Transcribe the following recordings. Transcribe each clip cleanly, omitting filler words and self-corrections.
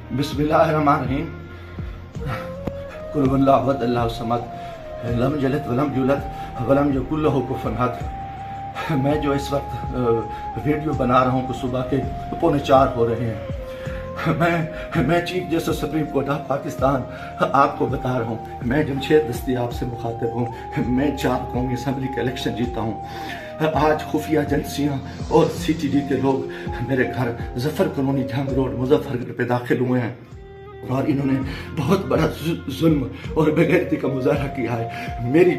بسم اللہ الرحمن الرحیم قل هو اللہ احد اللہ الصمد لم یلد ولم یولد ولم یکن لہ کفوا احد۔ میں جو اس وقت ویڈیو بنا رہا ہوں کہ صبح کے 3:45 ہو رہے ہیں، میں chief justice supreme court of Pakistan آپ کو بتا رہا ہوں، میں جمشید دستیاب سے مخاطب ہوں۔ میں 4 قومی اسمبلی کا الیکشن جیتا ہوں۔ آج خفیہ ایجنسیاں اور سی ٹی ڈی کے لوگ میرے گھر ظفر کالونی جھنگ روڈ مظفر گڑھ پہ داخل ہوئے ہیں اور انہوں نے بہت بڑا ظلم اور بے غیرتی کا مظاہرہ کیا ہے۔ میری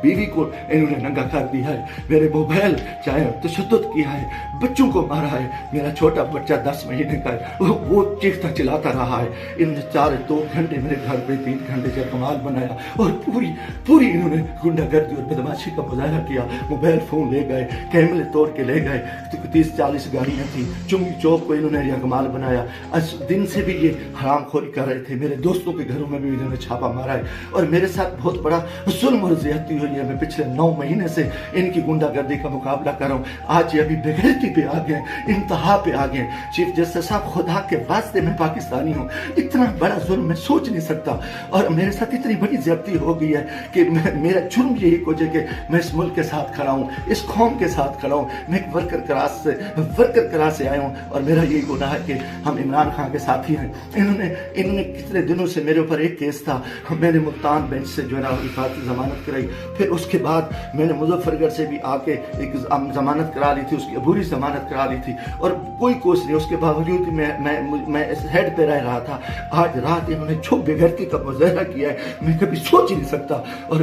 بیوی کو انہوں نے ننگا کر دیا ہے، میرے موبائل چاہے تشدد کیا ہے، بچوں کو مارا ہے۔ میرا چھوٹا بچہ 10 مہینے کا ہے، وہ چیختا چلاتا رہا ہے۔ انہوں نے 2 گھنٹے میرے گھر پہ 3 گھنٹے سے کمال بنایا اور پوری انہوں نے گنڈا گردی اور بدماشی کا مظاہرہ کیا۔ موبائل فون لے گئے، کیمرے توڑ کے لے گئے، 30-40 گاڑیاں تھیں۔ چنگی چوک کو انہوں نے یکمال بنایا۔ دن سے بھی یہ حرام خوری کر رہے تھے۔ میرے دوستوں کے گھروں میں بھی انہوں نے چھاپا مارا ہے اور میرے ساتھ بہت بڑا ظلم اور زیادتی ہوئی ہے۔ میں پچھلے 9 مہینے سے ان کی گنڈا گردی کا مقابلہ کر رہا ہوں۔ آج یہ ابھی بے غیرتی پہ آ گئے، انتہا پہ آ گئے۔ چیف جسٹس صاحب، خدا کے واسطے میں پاکستانی ہوں، اتنا بڑا ظلم میں سوچ نہیں سکتا اور میرے ساتھ اتنی بڑی زیادتی ہو گئی ہے کہ میرا جرم یہی وجہ کہ میں اس ملک کے ساتھ کھڑا ہوں، اس قوم کے ساتھ کھڑا ہوں۔ میں ایک ورکر کلاس سے آیا ہوں اور میرا یہی گناہ ہے کہ ہم عمران خان کے ساتھی ہیں۔ انہوں نے کتنے دنوں سے میرے اوپر ایک کیس تھا، میں نے ملتان بینچ سے جو ہے نا حفاظتی ضمانت کرائی، پھر اس کے بعد میں نے مظفر گڑھ سے بھی آ کے ایک ضمانت کرا لی تھی، اس کی عبوری ضمانت کرا لی تھی اور کوئی کوس نہیں۔ اس کے باوجود میں اس ہیڈ پہ رہ رہا تھا۔ آج رات انہوں نے جو بے غیرتی کا مظاہرہ کیا ہے میں کبھی سوچ ہی نہیں سکتا اور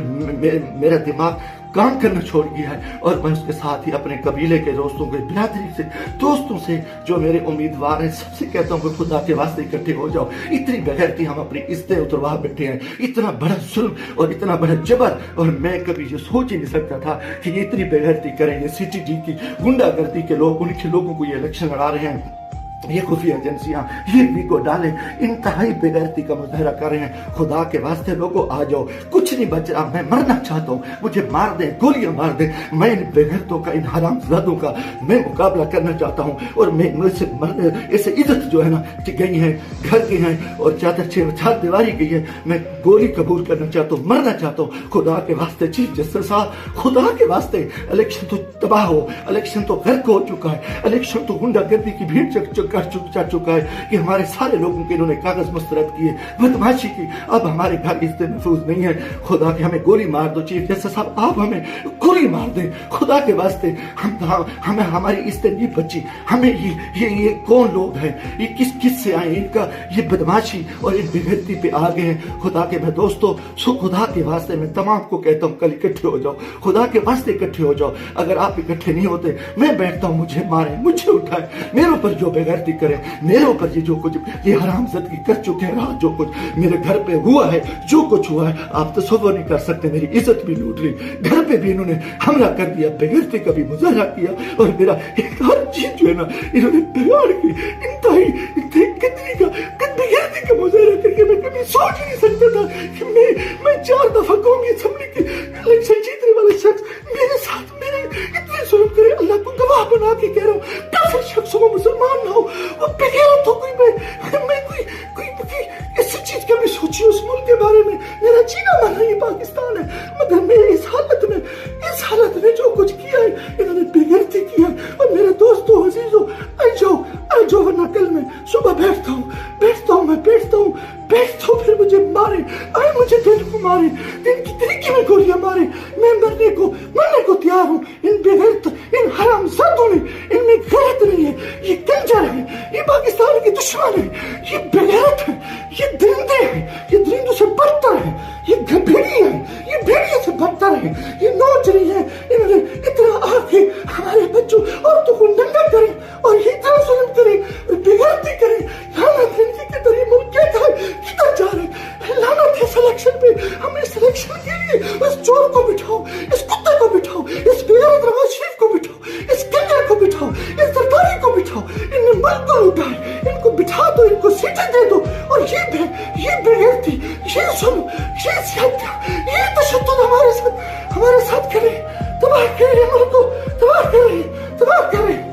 میرا دماغ کام کرنا چھوڑ گیا ہے اور میں اس کے ساتھ ہی اپنے قبیلے کے دوستوں کے برادری سے دوستوں سے جو میرے امیدوار ہیں سب سے کہتا ہوں کہ خدا کے واسطے اکٹھے ہو جاؤ۔ اتنی بغیرتی ہم اپنی عزتیں اتروا بیٹھے ہیں، اتنا بڑا ظلم اور اتنا بڑا جبر، اور میں کبھی یہ سوچ ہی نہیں سکتا تھا کہ یہ اتنی بغیرتی کریں۔ یہ سی ٹی ڈی کی گنڈا گردی کے لوگ، ان کے لوگوں کو یہ الیکشن لڑا رہے ہیں، یہ خفیہ ایجنسیاں یہ بھی کو ڈالیں، انتہائی بے غیرتی کا مظاہرہ کر رہے ہیں۔ خدا کے واسطے لوگوں آ جاؤ، کچھ نہیں بچ رہا، میں مرنا چاہتا ہوں، مجھے مار دیں، گولیاں مار دیں، میں ان بے غیرتوں کا، ان حرام زادوں کا میں مقابلہ کرنا چاہتا ہوں اور میں اسے عزت جو ہے نا گئی ہے، گھر گئے ہیں اور چادر 4 دیواری گئی ہے، میں گولی قبول کرنا چاہتا ہوں، مرنا چاہتا ہوں۔ خدا کے واسطے چیف جسٹس صاحب، خدا کے واسطے الیکشن تو تباہ ہو، الیکشن تو غرق ہو چکا ہے، الیکشن تو گنڈا گردی کی بھیڑ چڑھ چکا ہے کہ ہمارے سارے لوگوں کے انہوں نے کاغذ مسترد کیے، بدماشی کی۔ اب ہمارے گھر عزت محفوظ نہیں ہے۔ خدا کے ہمیں گولی مار دو چیف جسٹس صاحب، آپ ہمیں گولی مار دیں خدا کے واسطے۔ ہمیں ہماری عزت نہیں بچی۔ ہمیں یہ کون لوگ ہیں، یہ کس سے آئے، ان کا یہ بدماشی اور ان بے غیرتی پہ آ گئے ہیں۔ خدا کے میں دوستو خدا کے واسطے میں تمام کو کہتا ہوں کل اکٹھے ہو جاؤ، خدا کے واسطے اکٹھے ہو جاؤ۔ اگر آپ اکٹھے نہیں ہوتے میں بیٹھتا ہوں، مجھے ماریں، مجھے اٹھائیں، میرے اوپر جو بے غیرتی کریں، میرے اوپر یہ جو کچھ یہ حرام زدگی کر چکے ہیں، رات جو کچھ میرے گھر پہ ہوا ہے، جو کچھ ہوا ہے آپ تصور نہیں کر سکتے۔ میری عزت بھی لوٹ لی، گھر پہ بھی انہوں نے حملہ کر دیا، بے غیرتی کا بھی مظاہرہ کیا اور میرا ہر چیز جو ہے نا انہوں نے بگاڑ کی۔ انتہائی کتنی کا بے غیرتی کا مظاہرہ کر کے میں کبھی سوچ نہیں سکتا تھا کہ میں 4 دفعہ قومی اسمبلی کی الیکشن جیتنے والا شخص میرے ساتھ میرے اتنے ظلم کرے۔ اللہ کو گواہ بنا کے کہہ رہا ہوں، کافر شخص ہو، مسلمان نہ ہو، وہ بغیرت ہو، کوئی اس چیز کا بھی سوچی اس ملک کے بارے میں۔ میرا جینا مانا یہ پاکستان ہے، مگر میں اس حالت میں جو کچھ کیا ہے انہوں نے بے غیرتی کیا ہے۔ اور میرے دوستوں عزیزوں آ جاؤ ورنہ کل میں صبح بیٹھتا ہوں پھر مجھے مارے، مجھے دل کو مارے، دل کی طریقے میں گولیاں مارے، میں مرنے کو تیار ہوں۔ ان بے غیرت، ان حرام زادوں نے، ان میں غیرت نہیں ہے، یہ کنجر ہے، یہ پاکستان کے دشمن ہے، یہ بے غیرت ہے، یہ درندے ہیں، یہ درندوں سے بدتر ہے، یہ بھیڑی ہے، یہ بھیڑیے سے بدتر ہے، یہ نوچری ہے۔ انہوں نے اتنا آ کے ہمارے بچوں عورتوں کو ننگا کریں اور یہ اتنا ظلم کریں، بے غیرتی کریں، لعنت ہے ان کی کہ یہ ملک کدھر جا رہے ہیں، لعنت ہے اس الیکشن پہ۔ ہم اس الیکشن کے لیے اس چور کو بٹھاؤ، اس کتے کو بٹھاؤ، اس بے غیرت نواز شریف کو بٹھاؤ، اس کنجر کو بٹھاؤ، اس سرکاری کو بٹھاؤ، ان نے ملک کو لوٹا ہے، ان کو بٹھا دو، ان کو سیٹیں دے دو اور یہ بے غیرتی، یہ ظلم، یہ زیادتیاں، یہ تشدد ہمارے ساتھ کریں، تباہ کریں ملک کو، تباہ کریں۔